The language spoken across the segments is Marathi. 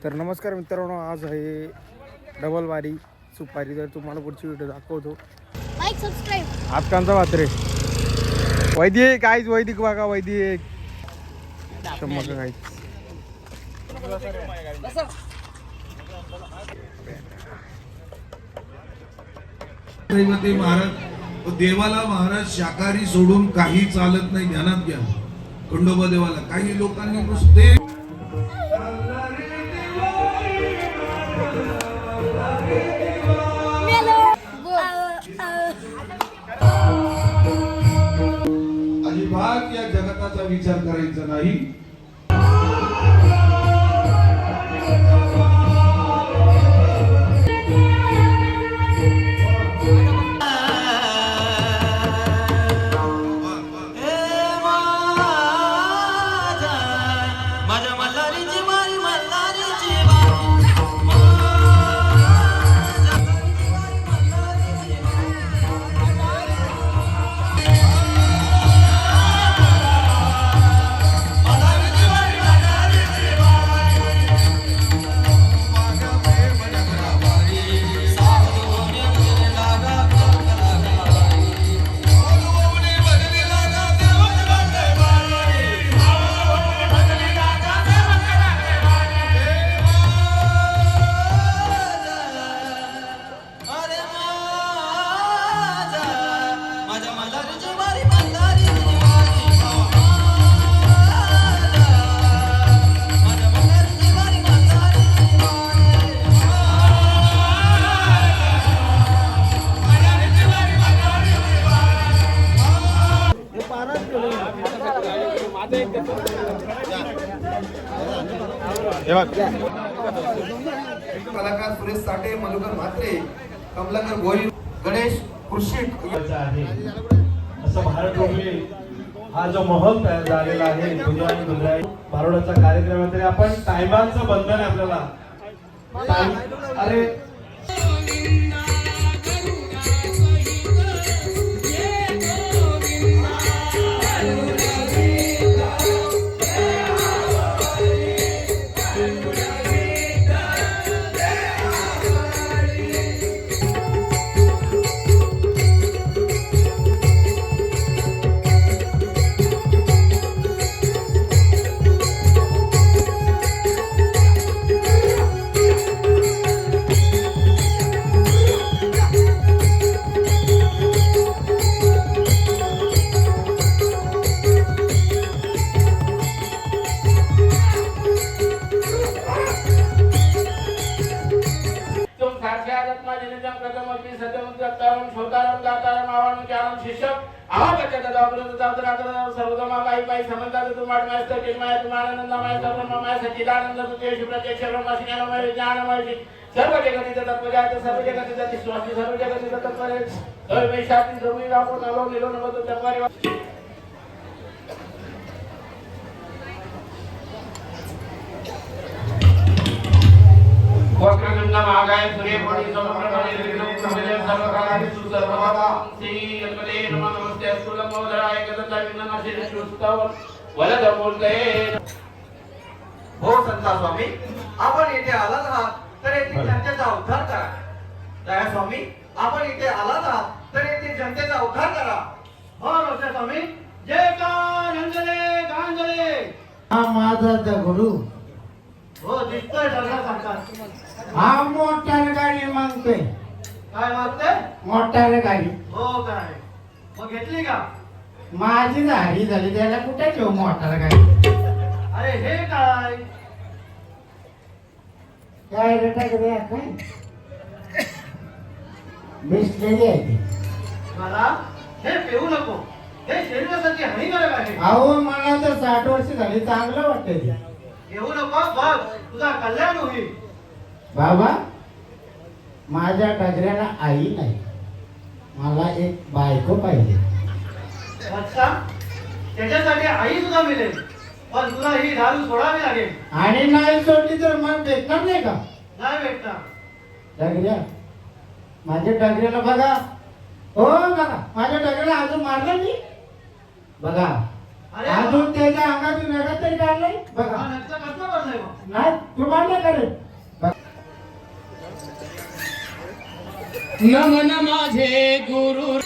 तर नमस्कार मित्रांनो, आज आहे डबल वारी सुपारी. तर तुम्हाला पुढची व्हिडिओ दाखवतो. Like subscribe. आजकालचा वात्रे वैदिक काहीच वैदिक बघा वैदिक मग काहीच महाराज देवाला महाराज शाकाहारी सोडून काही चालत नाही. ध्यानात घ्या. खंडोबा देवाला काही लोकांनी नुसते अजिबात या जगताचा विचार करायचा नाही. कलाकार सुरेश साठे, मधुकर म्हात्रे, कमलाकर गोयल, गणेश कृषिक आहे. असं भारत रोगले हा जो महल तयार झालेला आहे दुनिया बारोडाचा कार्यक्रम आहे. तरी आपण टायमांचं बंधन आहे आपल्याला. अरे वक्रगंगा महागाय सूर्यकोटि समप्रभा निर्विघ्नं सर्वकार्येषु सर्वदा श्री गणपते नमः. नमस्ते अस्तुलंबोधराय गदताविघ्ननाशिनी श्रुतव वरदमूर्ते. हो संता स्वामी, आपण इथे आलात आहात तर येथे जनतेचा उद्धार करा. दया स्वामी, आपण इथे आलात आहात तर येथे जनतेचा उद्धार करा. हो रोषे स्वामी, जय कांजले कांजले. हा माझा गुरु हो दिसतोय सगळ्या. हा मोटार गाडी मागतोय. काय मागते? मोटार गाडी. हो काय, मग घेतली का? माझी झाडी झाली, त्याला कुठे घेऊ मोटार गाडी. अरे हे काय काय रेटा काय बेसलेली आहे ती. मला हे पिऊ नको. हे शरीरासाठी हानिकारक आहे. अहो मला तर 60 वर्ष झाली, चांगलं वाटतंय ते. घेऊ नको, बघ तुझा कल्याण होईल. बाबा, माझ्या डगऱ्याला आई नाही, मला एक बायको पाहिजे. अच्छा, त्याच्यासाठी आई सुद्धा मिळेल, पण तुला ही दारू सोडावी लागेल. आणि नाही सोडली तर मग भेटणार नाही का? नाही भेटणार. डगऱ्या, माझ्या डगऱ्याला बघा. हो बघा, माझ्या डगऱ्याला अजून मारलं नाही. बघा, अरे अजून त्याच्या अंगातून नगद तरी काढलंय बघा कसं भरलंय मग? नाही तू मान्य करेल नमन माझे गुरु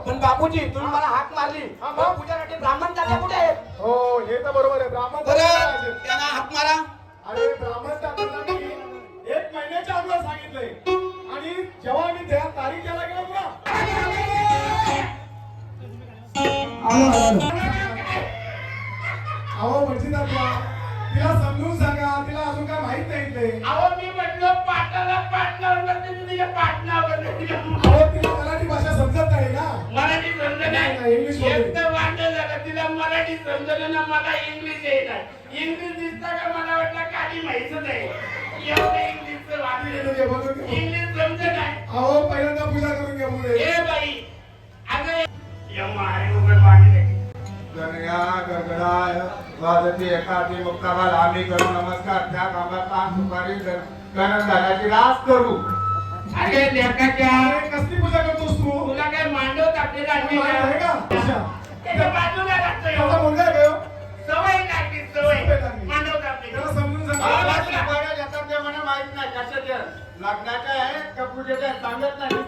पण बापूजी तुम्ही मला हाक मारली मग पूजासाठी ब्राह्मण जाते कुठे आहेत? हो हे तर बरोबर आहे ब्राह्मण बरं त्यांना हाक मारा. अरे ब्राह्मण जातीला मी 1 महिन्याच्या अगोदर सांगितलंय आणि जेव्हा मी त्या तारीख द्यायला गेलो ना तिला समजून सांगा, तिला अजून काय माहित नाही ते. अहो मी म्हटलं पाटणाला पाटणार बनते तुझ्या पाटणार बनते अहो तिला मराठी भाषा समजत नाही ना. मराठी समजत नाही, नाही इंग्लिश बोलते. एक तर वाटलं झालं तिला मराठी समजलं ना मला इंग्लिश येणार इंग्लिश दिसतं का मला वाटलं काली माहितच आहे एवढं इंग्लिशचं वाटलं इंग्लिश समजत नाही अहो पहिल्यांदा पूजा करून घ्या पुढे. ए बाई अगं यम्मा आहे उभे पाणी गणया गगडाय वाजती एकाची मुक्ताबाद आम्ही करू नमस्कार. त्या कामात सुपारी घराची रास करू. अरे लेकाच्या अरे कसली पूजा करतोस तू? तुला काय मांडव टाकले लागते आहे का? त्याच्या बाजूला लागतं त्याचा एवढं. मुलगा आहे का ह्यो? सवय लागली सवय सवय लागली. मांडव टाकले त्याला समजून सांगा. हा, बाजूला. ते मला माहित नाही कशाचे लग्नाचे आहे का पूजेचे आहे सांगत नाही.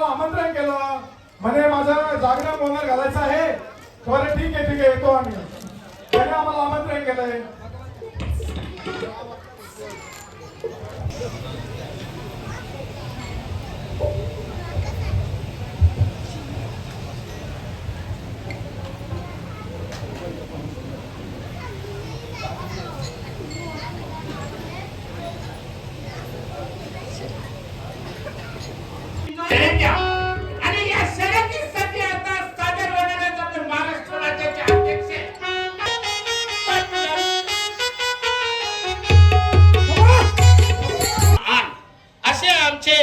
आमंत्रण केलं म्हणे माझं जागरण बोनर घालायचं आहे. बरं ठीक आहे येतो आम्ही. त्याने आम्हाला आमंत्रण केलंय. आणि या शर्यतीसाठी आता सादर होणाऱ्या आपले महाराष्ट्र राज्याचे अध्यक्ष असे आमचे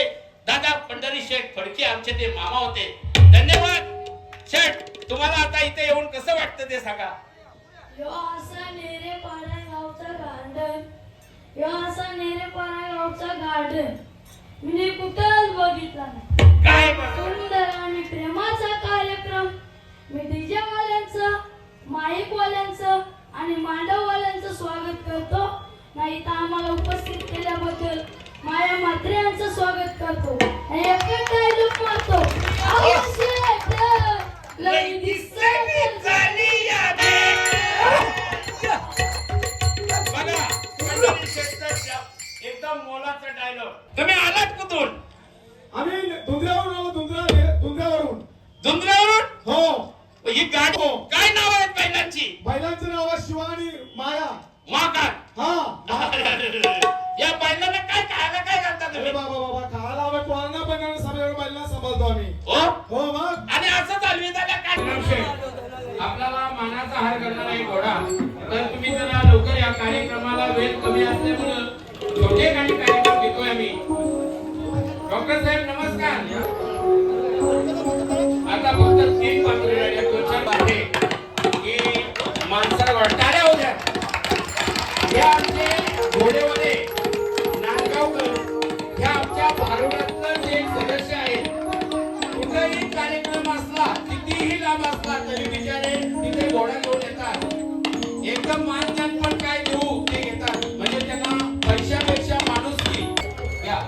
दादा पंढरी शेठ फडके आमचे ते मामा होते. धन्यवाद शेठ. तुम्हाला आता इथे येऊन कसं वाटतं ते सांगा. यो असा नेरेपाडा गावचा गार्डन, यो असा नेरेपाडा गावचा गार्डन मी कुठंच बघितला नाही. काय सुंदर आणि प्रेमाचा कार्यक्रम मी डीजे वाल्यांचं, माईक वाल्यांचं आणि मांडववाल्यांचं स्वागत करतो. नाही तर आम्हाला उपस्थित केल्याबद्दल माया म्हात्रे यांचं स्वागत करतो. आणि एकच डायलॉग मारतो, लई दिसली झाली यादे. बघा पंढरी शेठचा एकदम मोलाचा डायलॉग. तुम्ही आलात कुठून? आम्ही धुंद्र्यावरून आलो. धुंद्र्यावरून धुंद्र्यावरून. हो ही गाडी हो, काय नाव आहेत बैलांची? बैलांचं नाव आहे शिवा आणि माया. महाकाल. हा. या बैलांना काय खायला काय घालता अरे तुम्ही? बाबा खायला हवं पोरांना पण सगळ्या बैलांना सांभाळतो आम्ही. हो हो मग. आणि असं चालवी झालं काय? आपल्याला मानाचा हार करणारा एक घोडा. तर तुम्ही जरा लवकर या कार्यक्रमाला वेळ कमी असल्यामुळं छोटे काही कार्यक्रम घेतोय आम्ही. डॉक्टर साहेब नमस्कार. आता फक्त 3 पात्र राहिले, 2-4 पात्रे की माणसाला वाटणाऱ्या होत्या. हे आमचे घोडेवाले नांदगावकर, हे आमच्या भारुडातलं जे एक सदस्य आहेत. कुठेही कार्यक्रम असला, कितीही लांब असला तरी बिचारे तिथे घोडा घेऊन येतात. एकदम मानधन पण काय देऊ ते घेतात. म्हणजे त्यांना पैशापेक्षा माणुसकी. या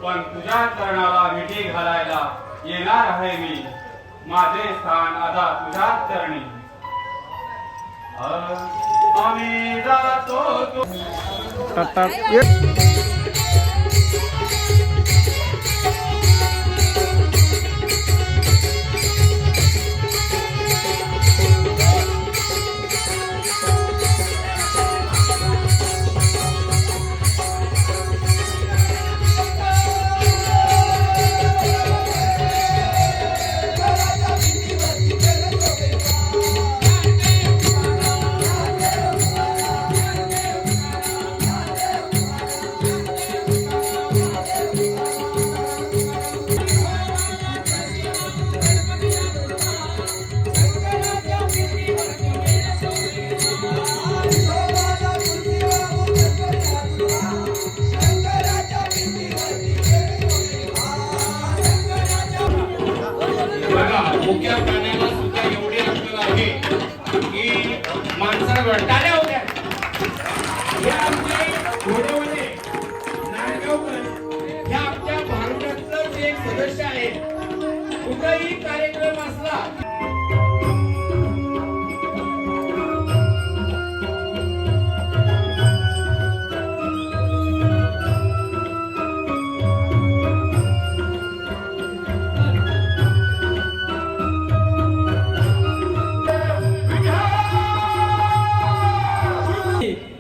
पण तुझ्या चरणाला मिठी घालायला येणार आहे मी. माझे स्थान आता तुझ्या चरणी. आम्ही जातो टाटा. मुख्य प्राण्याला सुद्धा एवढी अक्कल आहे की माणसाला वळताऱ्या होत्या. हे आमचे घोडेवाले नांदगावकर, हे आमच्या भारुडातलं जे एक सदस्य आहे. कुठेही कार्यक्रम असला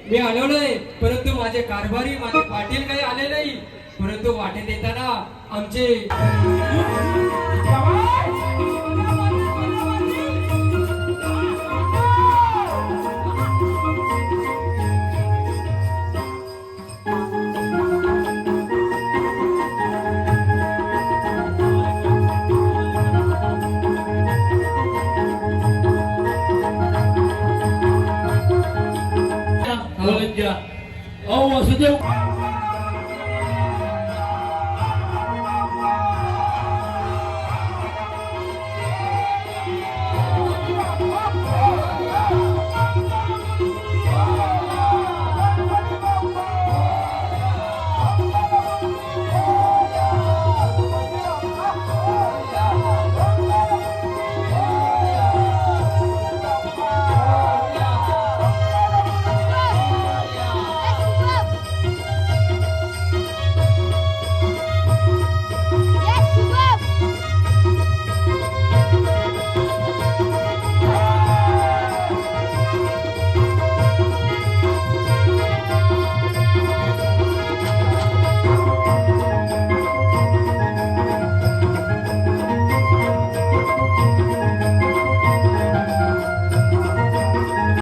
मी आलो नाही, परंतु माझे कारभारी माझे पाटील काही आले नाही. परंतु वाटेत येताना आमचे वसुदेव